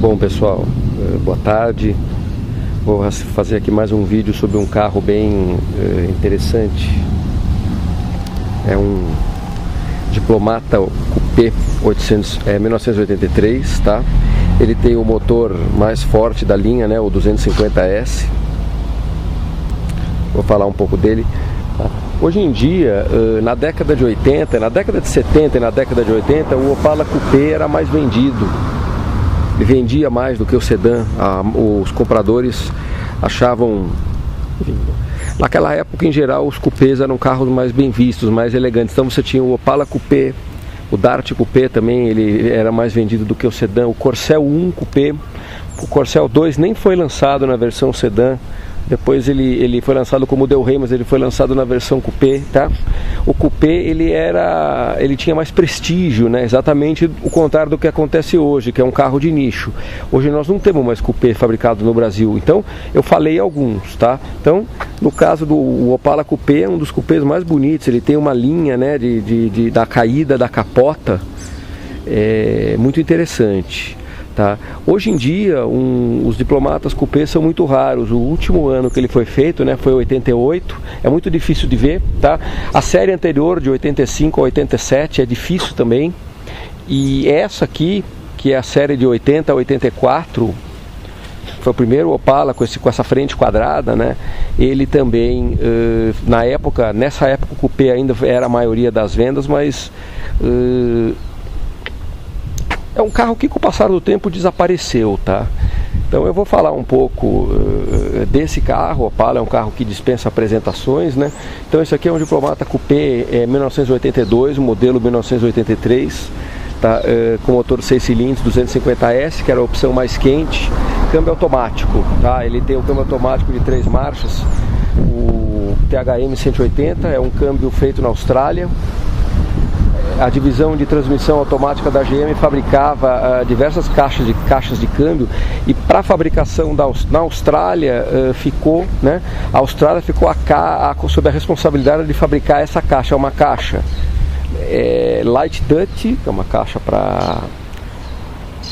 Bom pessoal, boa tarde. Vou fazer aqui mais um vídeo sobre um carro bem interessante. É um Diplomata Coupé 1983, tá? Ele tem o motor mais forte da linha, né? O 250S. Vou falar um pouco dele. Hoje em dia, na década de 80, na década de 70 e na década de 80, o Opala Coupé era mais vendido. Ele vendia mais do que o sedã. Os compradores achavam... Naquela época, em geral, os coupés eram carros mais bem vistos, mais elegantes. Então você tinha o Opala Coupé, o Dart Coupé também, ele era mais vendido do que o sedã. O Corcel 1 Coupé, o Corcel 2 nem foi lançado na versão sedã. Depois ele foi lançado como Del Rey, mas ele foi lançado na versão Coupé, tá? O Coupé, ele tinha mais prestígio, né? Exatamente o contrário do que acontece hoje, que é um carro de nicho. Hoje nós não temos mais Coupé fabricado no Brasil, então eu falei alguns, tá? Então, no caso do Opala Coupé, é um dos coupés mais bonitos. Ele tem uma linha, né, da caída da capota, muito interessante. Tá. Hoje em dia, os Diplomatas Coupé são muito raros. O último ano que ele foi feito, né, foi 88. É muito difícil de ver, tá? A série anterior, de 85 a 87, é difícil também. E essa aqui, que é a série de 80 a 84, foi o primeiro Opala com essa frente quadrada, né? Ele também, nessa época o Coupé ainda era a maioria das vendas, mas... é um carro que com o passar do tempo desapareceu, tá? Então eu vou falar um pouco desse carro. O Opala é um carro que dispensa apresentações, né? Então esse aqui é um Diplomata Coupé 1982, modelo 1983, tá? Com motor 6 cilindros, 250S, que era a opção mais quente, câmbio automático, tá? Ele tem o câmbio automático de 3 marchas, o THM 180, é um câmbio feito na Austrália. A divisão de transmissão automática da GM fabricava diversas caixas de câmbio, e para a fabricação na Austrália ficou, né? A Austrália ficou sob a responsabilidade de fabricar essa caixa. É uma caixa Light Touch, que é uma caixa para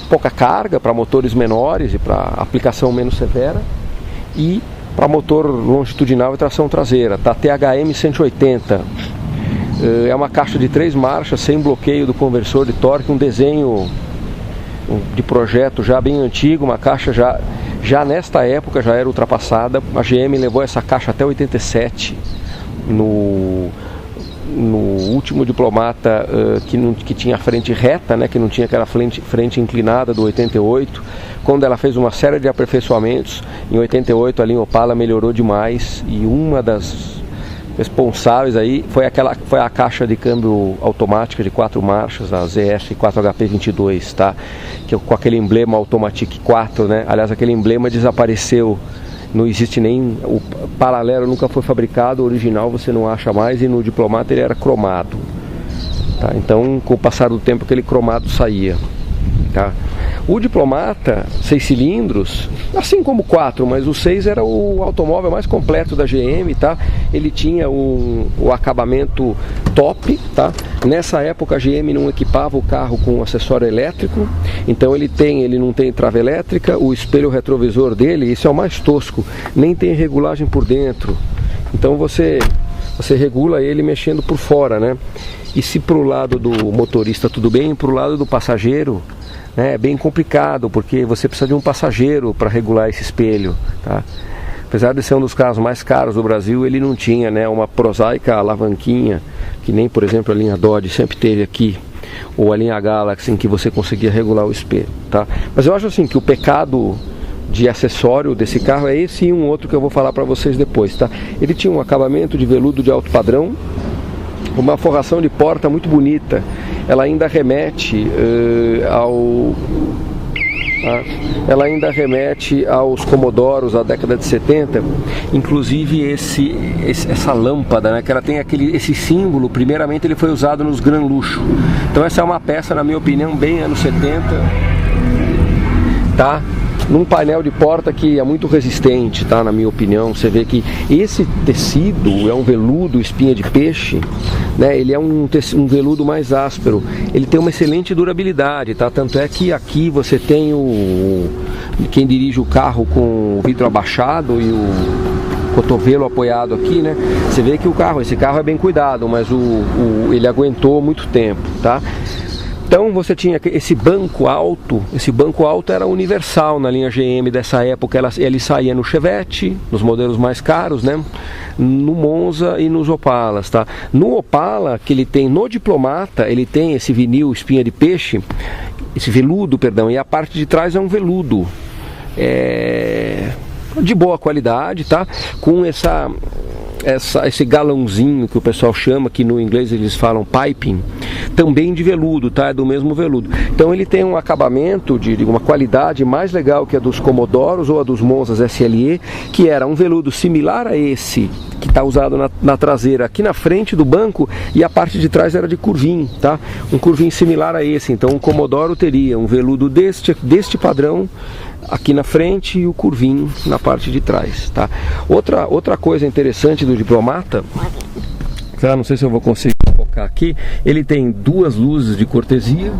pouca carga, para motores menores e para aplicação menos severa, e para motor longitudinal e tração traseira, tá? THM 180. É uma caixa de 3 marchas, sem bloqueio do conversor de torque, um desenho de projeto já bem antigo, uma caixa já nesta época já era ultrapassada. A GM levou essa caixa até 87, no último Diplomata que tinha a frente reta, né, que não tinha aquela frente inclinada do 88. Quando ela fez uma série de aperfeiçoamentos, em 88 a linha Opala melhorou demais, e uma das responsáveis aí foi a caixa de câmbio automática de 4 marchas, a ZF 4HP22, tá? Que com aquele emblema Automatic 4, né? Aliás, aquele emblema desapareceu, não existe nem, o paralelo nunca foi fabricado, o original você não acha mais, e no Diplomata ele era cromado, tá? Então, com o passar do tempo, aquele cromado saía, tá? O Diplomata 6 cilindros, assim como o 4, mas o 6 era o automóvel mais completo da GM, tá? Ele tinha o acabamento top, tá? Nessa época a GM não equipava o carro com acessório elétrico, então ele não tem trava elétrica. O espelho retrovisor dele, isso é o mais tosco, nem tem regulagem por dentro. Então você regula ele mexendo por fora, né? E se pro lado do motorista tudo bem, pro lado do passageiro, é bem complicado, porque você precisa de um passageiro para regular esse espelho, tá? Apesar de ser um dos carros mais caros do Brasil, ele não tinha, né, uma prosaica alavanquinha, que nem, por exemplo, a linha Dodge sempre teve aqui, ou a linha Galaxy, em que você conseguia regular o espelho, tá? Mas eu acho assim que o pecado de acessório desse carro é esse e um outro que eu vou falar para vocês depois, tá? Ele tinha um acabamento de veludo de alto padrão, uma forração de porta muito bonita. Ela ainda remete aos Commodoros da década de 70, inclusive essa lâmpada, né, que ela tem esse símbolo. Primeiramente ele foi usado nos Gran Luxo. Então essa é uma peça, na minha opinião, bem anos 70, tá? num painel de porta que é muito resistente, tá? Na minha opinião, você vê que esse tecido é um veludo espinha de peixe, né? Ele é um veludo mais áspero, ele tem uma excelente durabilidade, tá? Tanto é que aqui você tem quem dirige o carro com o vidro abaixado e o cotovelo apoiado aqui, né? Você vê que esse carro é bem cuidado, mas ele aguentou muito tempo, tá? Então você tinha esse banco alto era universal na linha GM dessa época, ele saía no Chevette, nos modelos mais caros, né? No Monza e nos Opalas, tá? No Opala, que ele tem no Diplomata, ele tem esse vinil espinha de peixe, esse veludo, perdão, e a parte de trás é um veludo de boa qualidade, tá? Com esse galãozinho que o pessoal chama, que no inglês eles falam piping, também de veludo, tá? É do mesmo veludo. Então ele tem um acabamento de uma qualidade mais legal que a dos Commodoros ou a dos Monzas SLE, que era um veludo similar a esse que está usado na traseira aqui na frente do banco, e a parte de trás era de curvim, tá? Um curvim similar a esse. Então o Commodoro teria um veludo deste padrão aqui na frente e o curvinho na parte de trás, tá? Outra coisa interessante do Diplomata, não sei se eu vou conseguir focar aqui, ele tem duas luzes de cortesia,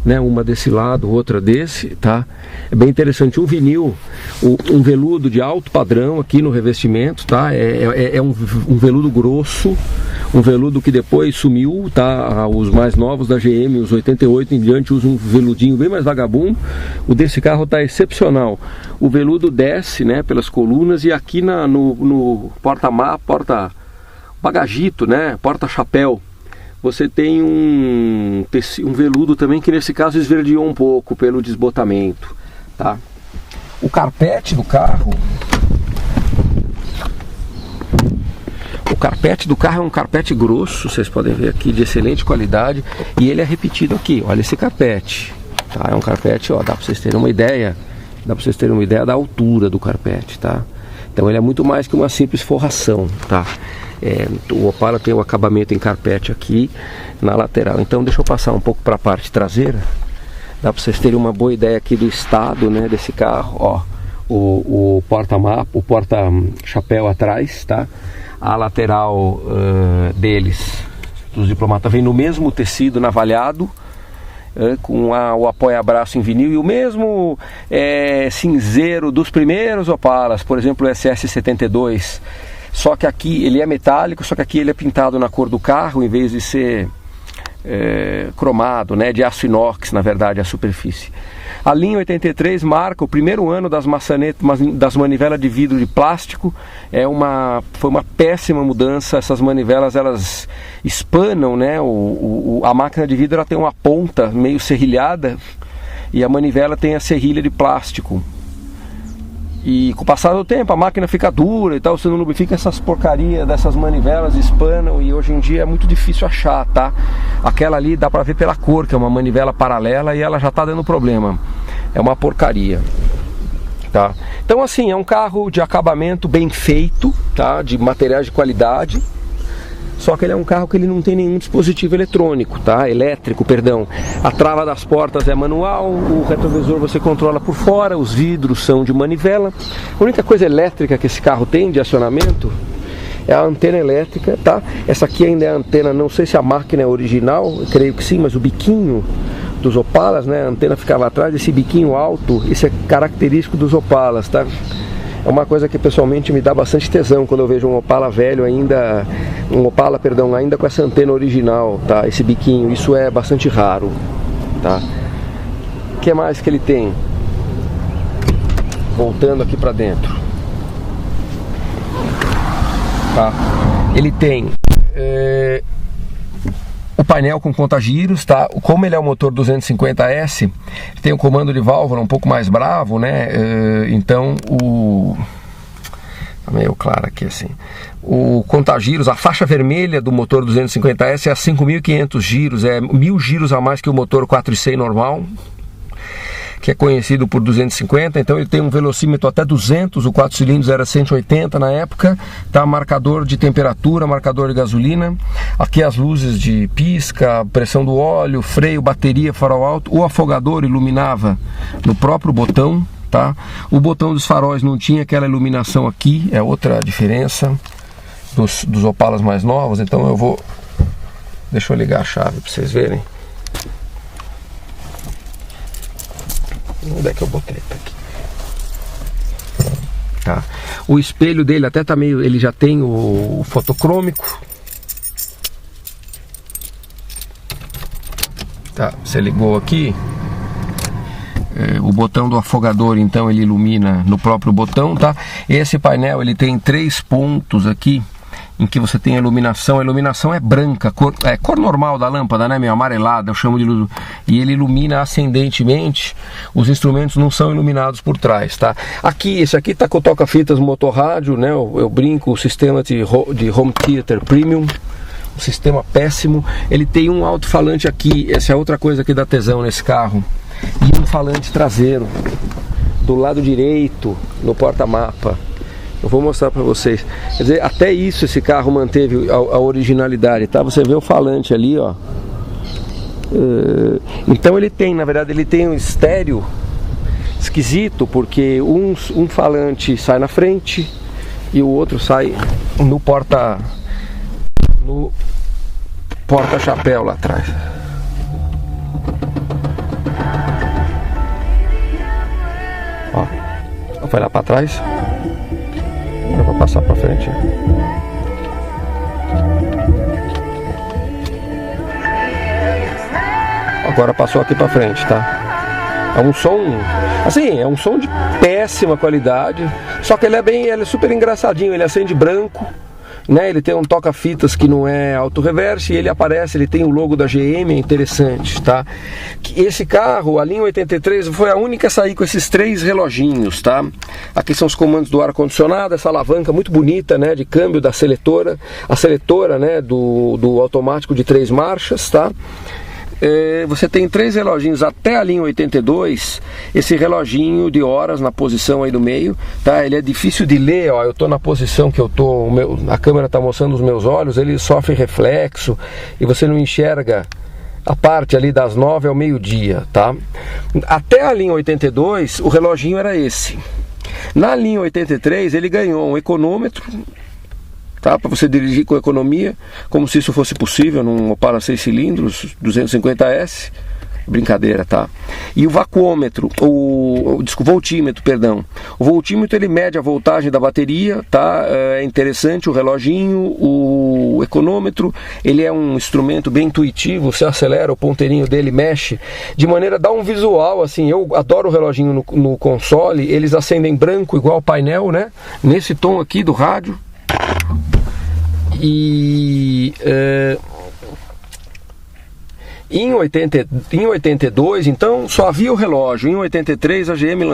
né? Uma desse lado, outra desse, tá? É bem interessante. Um vinil, um veludo de alto padrão aqui no revestimento, tá? É um veludo grosso, um veludo que depois sumiu, tá? Os mais novos da GM, os 88 em diante, usam um veludinho bem mais vagabundo. O desse carro tá excepcional. O veludo desce, né, pelas colunas, e aqui no porta-bagagito, né, porta-chapéu, você tem um veludo também, que nesse caso esverdeou um pouco pelo desbotamento, tá? O carpete do carro é um carpete grosso, vocês podem ver aqui, de excelente qualidade, e ele é repetido aqui. Olha esse carpete, tá? É um carpete, ó, dá para vocês terem uma ideia da altura do carpete, tá? Então ele é muito mais que uma simples forração, tá? O Opala tem o acabamento em carpete aqui na lateral. Então deixa eu passar um pouco para a parte traseira. Dá para vocês terem uma boa ideia aqui do estado, né, desse carro. Ó, o porta-mapa, o porta-chapéu atrás, tá? A lateral deles, dos Diplomata, vem no mesmo tecido navalhado, com o apoia-braço em vinil, e o mesmo cinzeiro dos primeiros Opalas, por exemplo o SS72. Só que aqui ele é metálico, só que aqui ele é pintado na cor do carro, em vez de ser cromado, né, de aço inox, na verdade, a superfície. A linha 83 marca o primeiro ano das das manivelas de vidro de plástico. Foi uma péssima mudança. Essas manivelas, elas espanam, né? A máquina de vidro, ela tem uma ponta meio serrilhada, e a manivela tem a serrilha de plástico. E com o passar do tempo a máquina fica dura e tal, você não lubrifica, essas porcarias dessas manivelas espanam, e hoje em dia é muito difícil achar, tá? Aquela ali dá pra ver pela cor, que é uma manivela paralela, e ela já tá dando problema. É uma porcaria, tá? Então assim, é um carro de acabamento bem feito, tá? De materiais de qualidade. Só que ele é um carro que ele não tem nenhum dispositivo elétrico, perdão. A trava das portas é manual, o retrovisor você controla por fora, os vidros são de manivela. A única coisa elétrica que esse carro tem de acionamento é a antena elétrica, tá? Essa aqui ainda é a antena, não sei se a máquina é original, eu creio que sim, mas o biquinho dos Opalas, né? A antena ficava atrás, esse biquinho alto, isso é característico dos Opalas, tá? É uma coisa que pessoalmente me dá bastante tesão quando eu vejo um Opala velho ainda com essa antena original, tá? Esse biquinho, isso é bastante raro, tá? O que mais que ele tem? Voltando aqui para dentro, tá? Ele tem o painel com conta-giros, tá? Como ele é um motor 250S, tem um comando de válvula um pouco mais bravo, né? Então tá meio claro aqui assim. O conta-giros, a faixa vermelha do motor 250S é a 5.500 giros, é 1.000 giros a mais que o motor 4C normal. que é conhecido por 250, então ele tem um velocímetro até 200, o 4 cilindros era 180 na época, tá? Marcador de temperatura, marcador de gasolina, aqui as luzes de pisca, pressão do óleo, freio, bateria, farol alto, o afogador iluminava no próprio botão, tá? O botão dos faróis não tinha aquela iluminação aqui, é outra diferença dos Opalas mais novos, então eu vou... Deixa eu ligar a chave para vocês verem. Onde é que eu botei? Tá aqui. Tá. O espelho dele até tá meio... Ele já tem o fotocrômico. Tá, você ligou aqui. O botão do afogador, então, ele ilumina no próprio botão, tá? Esse painel, ele tem 3 pontos aqui em que você tem a iluminação é branca, cor normal da lâmpada, né, meio amarelada, eu chamo de luz, e ele ilumina ascendentemente, os instrumentos não são iluminados por trás, tá? Aqui, esse aqui tá com toca-fitas motorrádio, né, eu brinco, o sistema de Home Theater Premium, um sistema péssimo, ele tem um alto-falante aqui, essa é outra coisa que dá tesão nesse carro, e um falante traseiro, do lado direito, no porta-mapa. Eu vou mostrar para vocês. Quer dizer, até isso esse carro manteve a originalidade, tá? Você vê o falante ali, ó. Então ele tem, na verdade, ele tem um estéreo esquisito, porque um falante sai na frente e o outro sai no porta-chapéu lá atrás. Ó, vai lá para trás. Eu vou passar para frente. Agora passou aqui para frente, tá? É um som, assim, é um som de péssima qualidade. Só que ele é super engraçadinho. Ele acende branco, né? Ele tem um toca-fitas que não é auto-reverse, e ele aparece, ele tem o logo da GM, é interessante, tá? Esse carro, a linha 83, foi a única a sair com esses 3 reloginhos, tá? Aqui são os comandos do ar-condicionado, essa alavanca muito bonita, né, de câmbio da seletora, a seletora, né, do automático de 3 marchas, tá? Você tem 3 reloginhos até a linha 82, esse reloginho de horas na posição aí do meio, tá? Ele é difícil de ler, ó, eu tô na posição que eu tô, a câmera tá mostrando os meus olhos, ele sofre reflexo e você não enxerga a parte ali das 9 ao meio-dia, tá? Até a linha 82, o reloginho era esse. Na linha 83, ele ganhou um econômetro, tá? Para você dirigir com economia, como se isso fosse possível num Opala 6 cilindros, 250S, brincadeira, tá? E o vacuômetro, voltímetro, perdão. O voltímetro, ele mede a voltagem da bateria, tá? É interessante o reloginho, o econômetro, ele é um instrumento bem intuitivo, você acelera, o ponteirinho dele mexe, de maneira a dar um visual, assim, eu adoro o reloginho no console, eles acendem branco igual o painel, né? Nesse tom aqui do rádio. E em 82, então, só havia o relógio. Em 83 a GM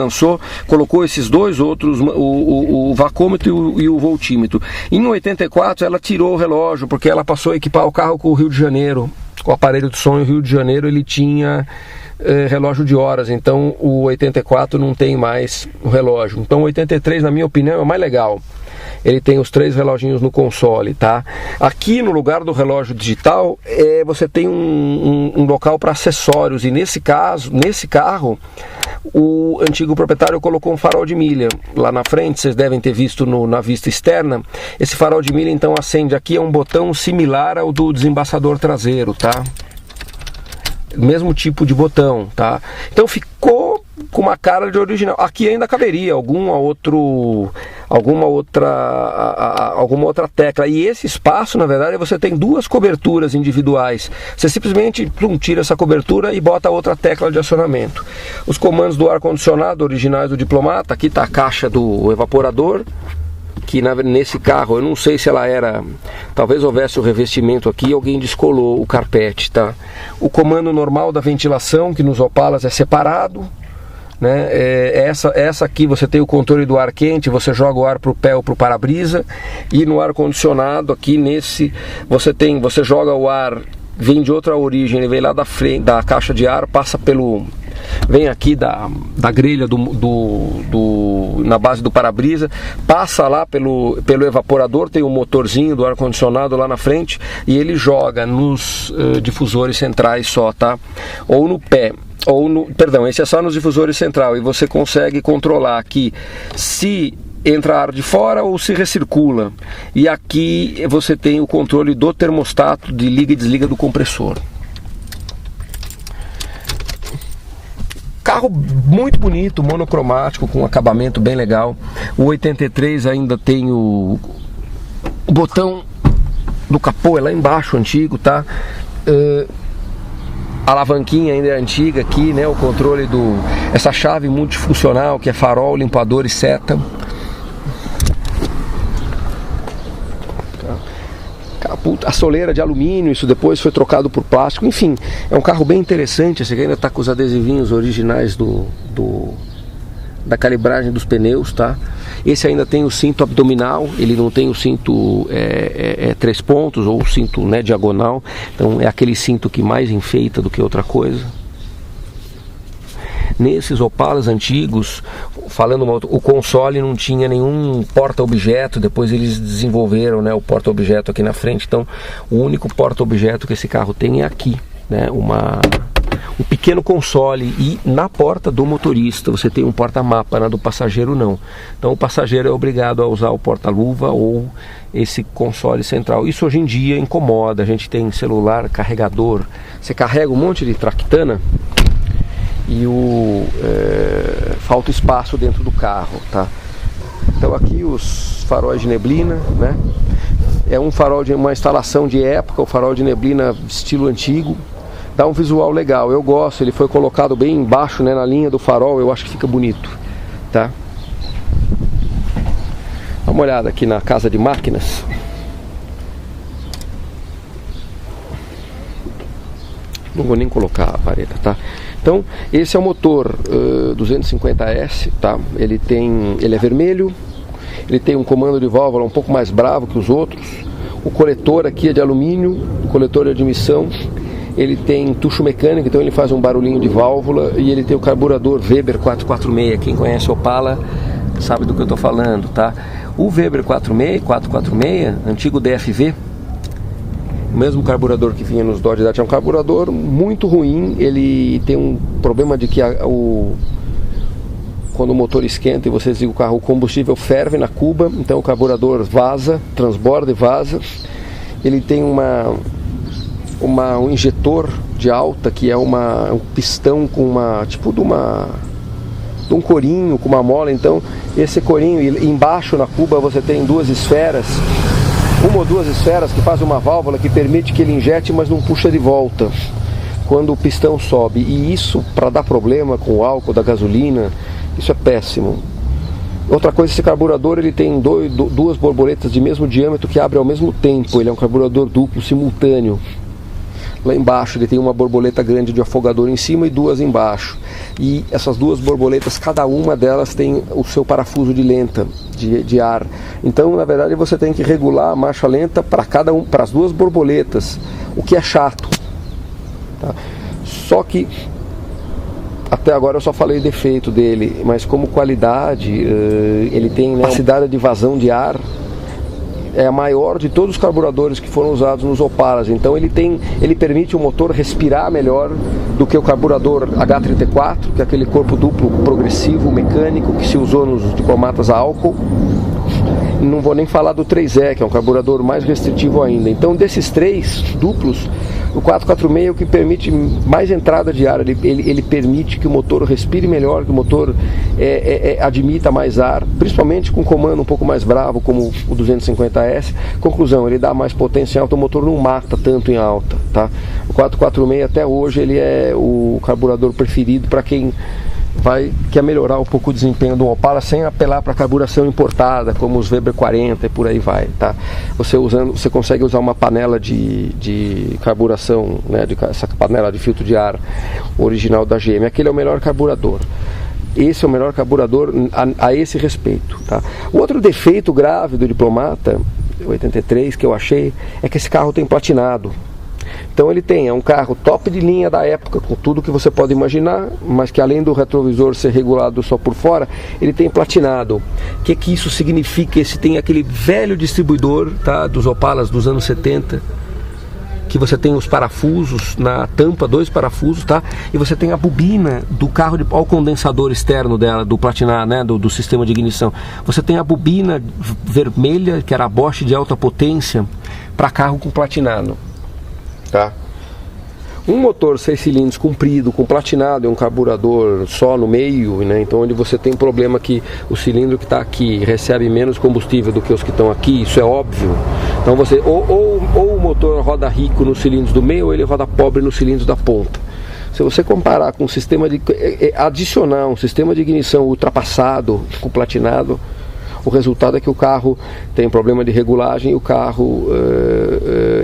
colocou esses 2 outros, o vacômetro e o voltímetro. Em 84 ela tirou o relógio, porque ela passou a equipar o carro com o Rio de Janeiro, com o aparelho de som. O Rio de Janeiro ele tinha relógio de horas, então o 84 não tem mais o relógio. Então o 83, na minha opinião, é o mais legal. Ele tem os 3 reloginhos no console, tá? Aqui no lugar do relógio digital, você tem um local para acessórios, e nesse carro, o antigo proprietário colocou um farol de milha lá na frente, vocês devem ter visto na vista externa. Esse farol de milha então acende aqui, é um botão similar ao do desembaçador traseiro, tá? Mesmo tipo de botão, tá? Então ficou com uma cara de original. Aqui ainda caberia alguma outra tecla. E esse espaço, na verdade, você tem 2 coberturas individuais. Você simplesmente tira essa cobertura e bota outra tecla de acionamento. Os comandos do ar-condicionado originais do Diplomata. Aqui está a caixa do evaporador, que nesse carro, eu não sei se ela era, talvez houvesse o revestimento aqui, alguém descolou o carpete, tá? O comando normal da ventilação, que nos Opalas é separado, né? Essa aqui você tem o controle do ar quente, você joga o ar para o pé ou para o para-brisa, e no ar condicionado aqui nesse você joga o ar, vem de outra origem, ele vem lá da frente da caixa de ar, passa vem aqui da grelha na base do para-brisa, passa lá pelo evaporador, tem um motorzinho do ar-condicionado lá na frente, e ele joga nos difusores centrais só, tá? Ou no pé, perdão, esse é só nos difusores central, e você consegue controlar aqui se entra ar de fora ou se recircula. E aqui você tem o controle do termostato de liga e desliga do compressor. Carro muito bonito, monocromático, com um acabamento bem legal. O 83 ainda tem o botão do capô, é lá embaixo, antigo, tá? A alavanquinha ainda é antiga aqui, né? O controle essa chave multifuncional que é farol, limpador e seta. A soleira de alumínio, isso depois foi trocado por plástico. Enfim, é um carro bem interessante. Esse aqui ainda está com os adesivinhos originais da calibragem dos pneus, tá? Esse ainda tem o cinto abdominal, ele não tem o cinto 3 pontos ou o cinto, né, diagonal. Então é aquele cinto que mais enfeita do que outra coisa. Nesses Opalas antigos, o console não tinha nenhum porta-objeto. Depois eles desenvolveram, né, o porta-objeto aqui na frente. Então o único porta-objeto que esse carro tem é aqui, né, um pequeno console, e na porta do motorista você tem um porta-mapa, na do passageiro não. Então o passageiro é obrigado a usar o porta-luva ou esse console central. Isso hoje em dia incomoda. A gente tem celular, carregador, você carrega um monte de tractana e falta espaço dentro do carro, tá? Então aqui os faróis de neblina, né? É um farol de uma instalação de época, o farol de neblina estilo antigo. Dá um visual legal, eu gosto. Ele foi colocado bem embaixo, né, na linha do farol, eu acho que fica bonito, tá? Dá uma olhada aqui na casa de máquinas. Não vou nem colocar a vareta, tá? Então, esse é o motor 250S, tá? Ele é vermelho, ele tem um comando de válvula um pouco mais bravo que os outros. O coletor aqui é de alumínio, o coletor de admissão. Ele tem tucho mecânico, então ele faz um barulhinho de válvula, e ele tem o carburador Weber 446. Quem conhece Opala sabe do que eu estou falando, tá? O Weber 446, antigo DFV, o mesmo carburador que vinha nos Dodge Dart, é um carburador muito ruim. Ele tem um problema de que quando o motor esquenta e você desliga o carro, o combustível ferve na cuba, então o carburador vaza, transborda e vaza. Ele tem um injetor de alta, que é um pistão com de um corinho com uma mola. Então esse corinho, embaixo na cuba você tem uma ou duas esferas que fazem uma válvula que permite que ele injete, mas não puxa de volta quando o pistão sobe. E isso, para dar problema com o álcool da gasolina, isso é péssimo. Outra coisa, esse carburador ele tem duas borboletas de mesmo diâmetro que abrem ao mesmo tempo. Ele é um carburador duplo simultâneo. Lá embaixo ele tem uma borboleta grande de afogador em cima e duas embaixo. E essas duas borboletas, cada uma delas tem o seu parafuso de lenta de ar. Então, na verdade, você tem que regular a marcha lenta para as duas borboletas, o que é chato, tá? Só que até agora eu só falei defeito dele, mas como qualidade, ele tem, né, capacidade de vazão de ar é a maior de todos os carburadores que foram usados nos Opalas. Então ele permite o motor respirar melhor do que o carburador H34, que é aquele corpo duplo progressivo mecânico que se usou nos diplomatas a álcool. Não vou nem falar do 3E, que é um carburador mais restritivo ainda. Então, desses três duplos, o 446 é o que permite mais entrada de ar. Ele permite que o motor respire melhor, que o motor admita mais ar, principalmente com um comando um pouco mais bravo, como o 250S. Conclusão, ele dá mais potência em alta, o motor não mata tanto em alta, tá? O 446 até hoje ele é o carburador preferido para quem quer melhorar um pouco o desempenho do Opala sem apelar para carburação importada, como os Weber 40 e por aí vai, tá? Você consegue usar uma panela de carburação, né, essa panela de filtro de ar original da GM. Aquele é o melhor carburador. Esse é o melhor carburador a esse respeito, tá? O outro defeito grave do Diplomata 83 que eu achei é que esse carro tem platinado. Então ele é um carro top de linha da época, com tudo que você pode imaginar, mas que além do retrovisor ser regulado só por fora, ele tem platinado. O que isso significa? Esse tem aquele velho distribuidor, tá, dos Opalas dos anos 70, que você tem os parafusos na tampa, 2 parafusos, tá? E você tem a bobina do carro, olha o condensador externo dela, do platinar, né? Do sistema de ignição. Você tem a bobina vermelha, que era a Bosch de alta potência, para carro com platinado, tá? Um motor 6 cilindros comprido, com platinado, e um carburador só no meio, né? Então onde você tem problema que o cilindro que está aqui recebe menos combustível do que os que estão aqui, isso é óbvio. Então você ou o motor roda rico nos cilindros do meio, ou ele roda pobre nos cilindros da ponta. Se você comparar com um sistema de adicionar um sistema de ignição ultrapassado com platinado, o resultado é que o carro tem problema de regulagem e o carro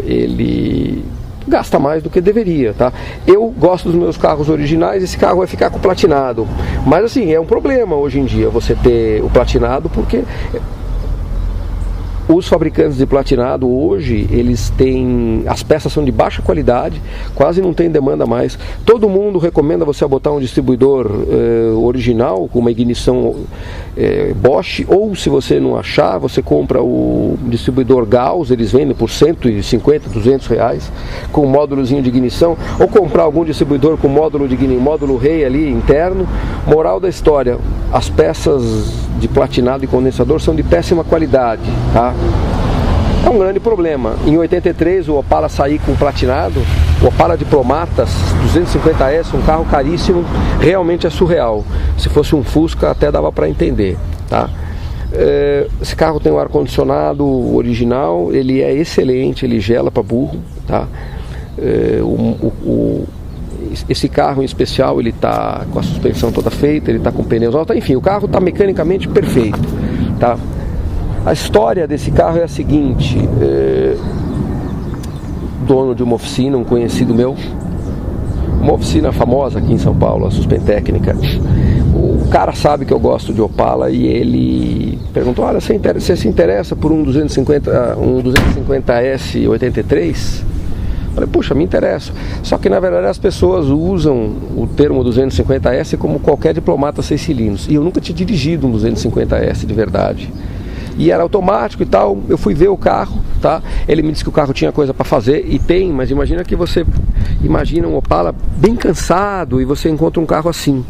ele gasta mais do que deveria, tá? Eu gosto dos meus carros originais, esse carro vai ficar com platinado, mas assim, é um problema hoje em dia você ter o platinado, porque os fabricantes de platinado hoje, eles têm, as peças são de baixa qualidade, quase não tem demanda mais. Todo mundo recomenda você botar um distribuidor original, com uma ignição Bosch, ou se você não achar, você compra o distribuidor Gauss, eles vendem por 150, 200 reais, com módulozinho de ignição, ou comprar algum distribuidor com módulo rei ali interno. Moral da história, as peças de platinado e condensador são de péssima qualidade, tá? É um grande problema. Em 83 o Opala saí com platinado, o Opala Diplomatas 250S, um carro caríssimo, realmente é surreal. Se fosse um Fusca até dava para entender, tá? Esse carro tem um ar-condicionado original, ele é excelente, ele gela para burro, tá? Esse carro em especial, ele está com a suspensão toda feita, ele está com pneus altos, enfim, o carro está mecanicamente perfeito, tá? A história desse carro é a seguinte: dono de uma oficina, um conhecido meu, uma oficina famosa aqui em São Paulo, a Suspentécnica. O cara sabe que eu gosto de Opala e ele perguntou: olha, você se interessa por um 250S 83? Falei, puxa, me interessa. Só que na verdade as pessoas usam o termo 250S como qualquer diplomata 6 cilindros. E eu nunca tinha dirigido um 250S de verdade. E era automático e tal. Eu fui ver o carro, tá? Ele me disse que o carro tinha coisa para fazer, e tem, mas imagina que você imagina um Opala bem cansado e você encontra um carro assim.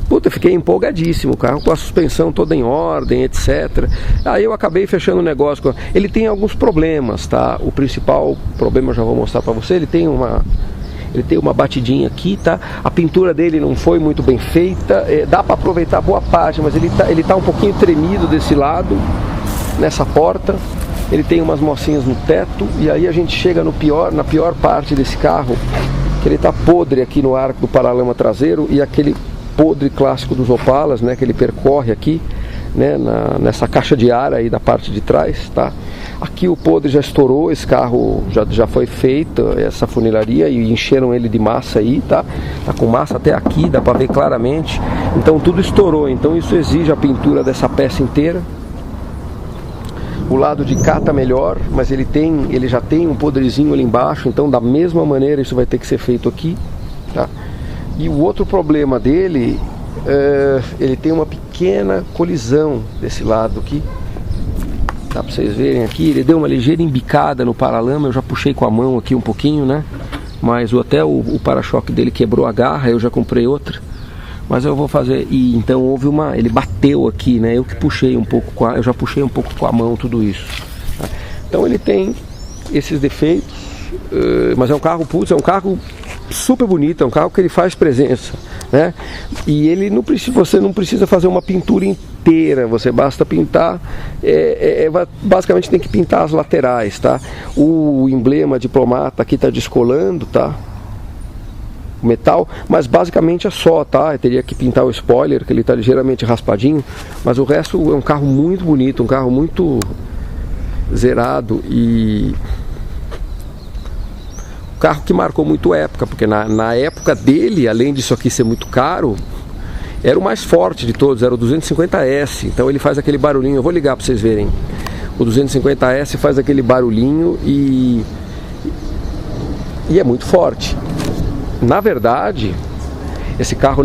Puta, eu fiquei empolgadíssimo, o carro com a suspensão toda em ordem, etc. Aí eu acabei fechando o negócio. Ele tem alguns problemas, tá? O principal problema eu já vou mostrar pra você. Ele tem uma batidinha aqui, tá? A pintura dele não foi muito bem feita, dá pra aproveitar boa parte, mas ele tá um pouquinho tremido desse lado, nessa porta. Ele tem umas mocinhas no teto, e aí a gente chega na pior parte desse carro, que ele tá podre aqui no arco do paralama traseiro, e aquele podre clássico dos Opalas, né, que ele percorre aqui, né, nessa caixa de ar aí da parte de trás, tá? Aqui o podre já estourou, esse carro já foi feita essa funilaria e encheram ele de massa aí, tá? Tá com massa até aqui, dá para ver claramente. Então tudo estourou, então isso exige a pintura dessa peça inteira. O lado de cá tá melhor, mas ele já tem um podrezinho ali embaixo, então da mesma maneira isso vai ter que ser feito aqui, tá? E o outro problema dele, ele tem uma pequena colisão desse lado aqui. Dá pra vocês verem aqui, ele deu uma ligeira embicada no paralama, eu já puxei com a mão aqui um pouquinho, né? Mas até o para-choque dele quebrou a garra, eu já comprei outra. Mas eu vou fazer, e então ele bateu aqui, né? Eu que puxei um pouco, eu já puxei um pouco com a mão tudo isso. Tá? Então ele tem esses defeitos, mas é um carro, é um carro super bonito, é um carro que ele faz presença, né? E ele você não precisa fazer uma pintura inteira, você basta pintar, basicamente tem que pintar as laterais, tá? O emblema diplomata aqui está descolando, tá? O metal, mas basicamente é só, tá? Eu teria que pintar o spoiler, que ele está ligeiramente raspadinho, mas o resto é um carro muito bonito, um carro muito zerado e carro que marcou muito época, porque na época dele, além disso aqui ser muito caro, era o mais forte de todos, era o 250S, então ele faz aquele barulhinho, eu vou ligar para vocês verem, o 250S faz aquele barulhinho e e é muito forte. Na verdade, esse carro